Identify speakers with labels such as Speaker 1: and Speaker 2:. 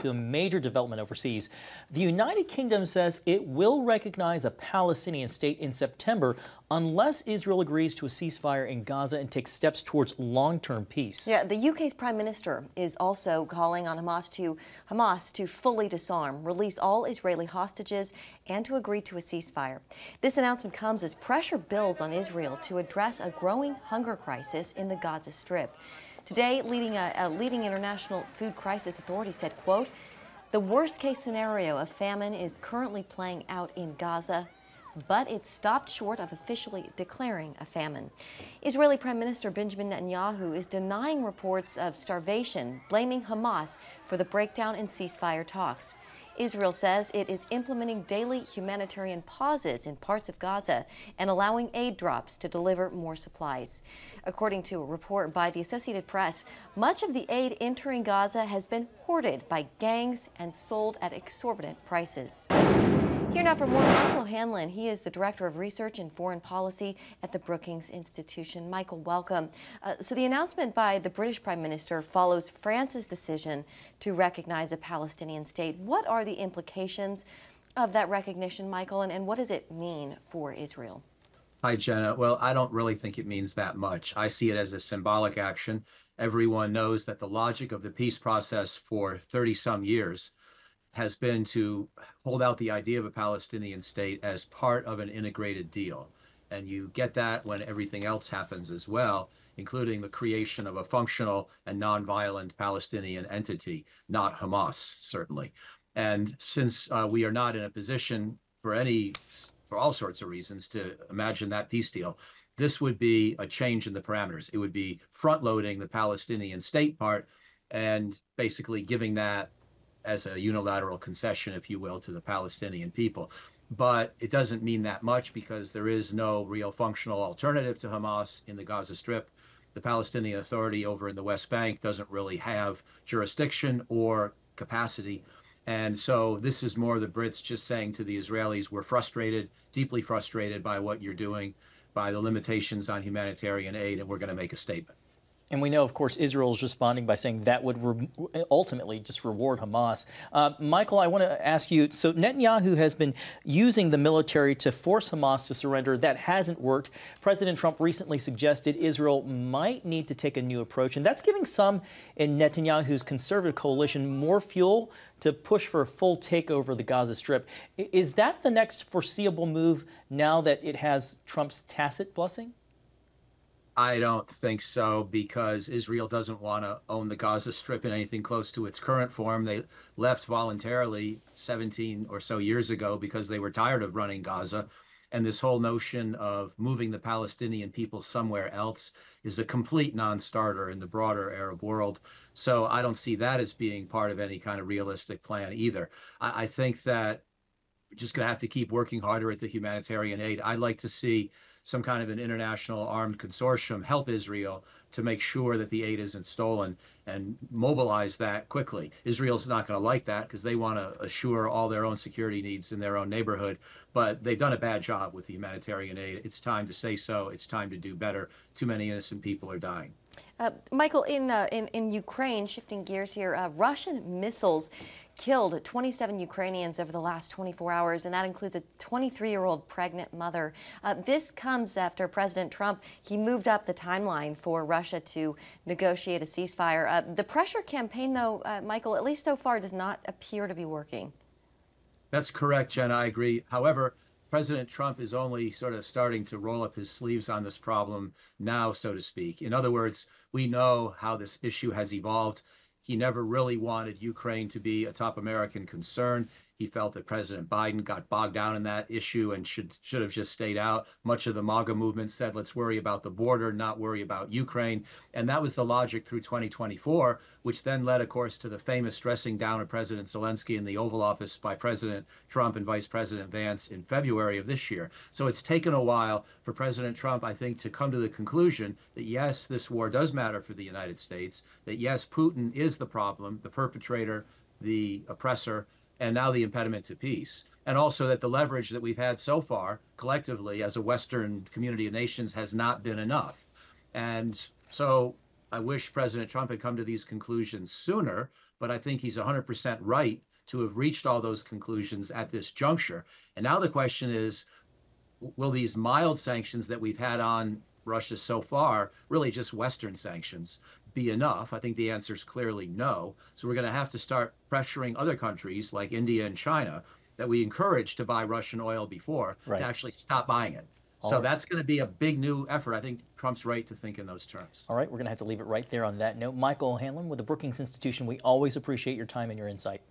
Speaker 1: to a major development overseas. The United Kingdom says it will recognize a Palestinian state in September unless Israel agrees to a ceasefire in Gaza and takes steps towards long-term peace.
Speaker 2: Yeah, the UK's Prime Minister is also calling on Hamas to fully disarm, release all Israeli hostages, and to agree to a ceasefire. This announcement comes as pressure builds on Israel to address a growing hunger crisis in the Gaza Strip. Today, a leading international food crisis authority said, quote, "The worst-case scenario of famine is currently playing out in Gaza, but it stopped short of officially declaring a famine." Israeli Prime Minister Benjamin Netanyahu is denying reports of starvation, blaming Hamas for the breakdown in ceasefire talks. Israel says it is implementing daily humanitarian pauses in parts of Gaza and allowing aid drops to deliver more supplies. According to a report by the Associated Press, much of the aid entering Gaza has been hoarded by gangs and sold at exorbitant prices. Here now for more, Michael Hanlon. He is the Director of Research and Foreign Policy at the Brookings Institution. Michael, welcome. So the announcement by the British Prime Minister follows France's decision to recognize a Palestinian state. What are the implications of that recognition, Michael, and what does it mean for Israel?
Speaker 3: Hi, Jenna. Well, I don't really think it means that much. I see it as a symbolic action. Everyone knows that the logic of the peace process for 30-some years has been to hold out the idea of a Palestinian state as part of an integrated deal. And you get that when everything else happens as well, including the creation of a functional and nonviolent Palestinian entity, not Hamas, certainly. And since we are not in a position for all sorts of reasons to imagine that peace deal, this would be a change in the parameters. It would be front-loading the Palestinian state part and basically giving that as a unilateral concession, if you will, to the Palestinian people. But it doesn't mean that much because there is no real functional alternative to Hamas in the Gaza Strip. The Palestinian Authority over in the West Bank doesn't really have jurisdiction or capacity. And so this is more the Brits just saying to the Israelis, we're frustrated, deeply frustrated by what you're doing, by the limitations on humanitarian aid, and we're going to make a statement.
Speaker 1: And we know, of course, Israel is responding by saying that would ultimately just reward Hamas. Michael, I want to ask you, so Netanyahu has been using the military to force Hamas to surrender. That hasn't worked. President Trump recently suggested Israel might need to take a new approach, and that's giving some in Netanyahu's conservative coalition more fuel to push for a full takeover of the Gaza Strip. Is that the next foreseeable move now that it has Trump's tacit blessing?
Speaker 3: I don't think so, because Israel doesn't want to own the Gaza Strip in anything close to its current form. They left voluntarily 17 or so years ago because they were tired of running Gaza. And this whole notion of moving the Palestinian people somewhere else is a complete non-starter in the broader Arab world. So I don't see that as being part of any kind of realistic plan either. I think that we're just going to have to keep working harder at the humanitarian aid. I'd like to see some kind of an international armed consortium help Israel to make sure that the aid isn't stolen and mobilize that quickly. Israel's not going to like that because they want to assure all their own security needs in their own neighborhood, but they've done a bad job with the humanitarian aid. It's time to say so. It's time to do better. Too many innocent people are dying.
Speaker 2: Michael, in Ukraine, shifting gears here, Russian missiles killed 27 Ukrainians over the last 24 hours, and that includes a 23-year-old pregnant mother. This comes after President Trump, he moved up the timeline for Russia to negotiate a ceasefire. The pressure campaign, though, Michael, at least so far, does not appear to be working.
Speaker 3: That's correct, Jen. I agree. However, President Trump is only sort of starting to roll up his sleeves on this problem now, so to speak. In other words, we know how this issue has evolved. He never really wanted Ukraine to be a top American concern. He felt that President Biden got bogged down in that issue and should have just stayed out. Much of the MAGA movement said, let's worry about the border, not worry about Ukraine. And that was the logic through 2024, which then led, of course, to the famous dressing down of President Zelensky in the Oval Office by President Trump and Vice President Vance in February of this year. So it's taken a while for President Trump, I think, to come to the conclusion that, yes, this war does matter for the United States, that, yes, Putin is the problem, the perpetrator, the oppressor, and now the impediment to peace. And also that the leverage that we've had so far, collectively, as a Western community of nations, has not been enough. And so I wish President Trump had come to these conclusions sooner, but I think he's 100% right to have reached all those conclusions at this juncture. And now the question is, will these mild sanctions that we've had on Russia so far, really just Western sanctions, be enough? I think the answer is clearly no. So we're going to have to start pressuring other countries like India and China that we encouraged to buy Russian oil before to actually stop buying it. So that's going to be a big new effort. I think Trump's right to think in those terms.
Speaker 1: All right, we're going to have to leave it right there on that note. Michael Hanlon with the Brookings Institution, we always appreciate your time and your insight.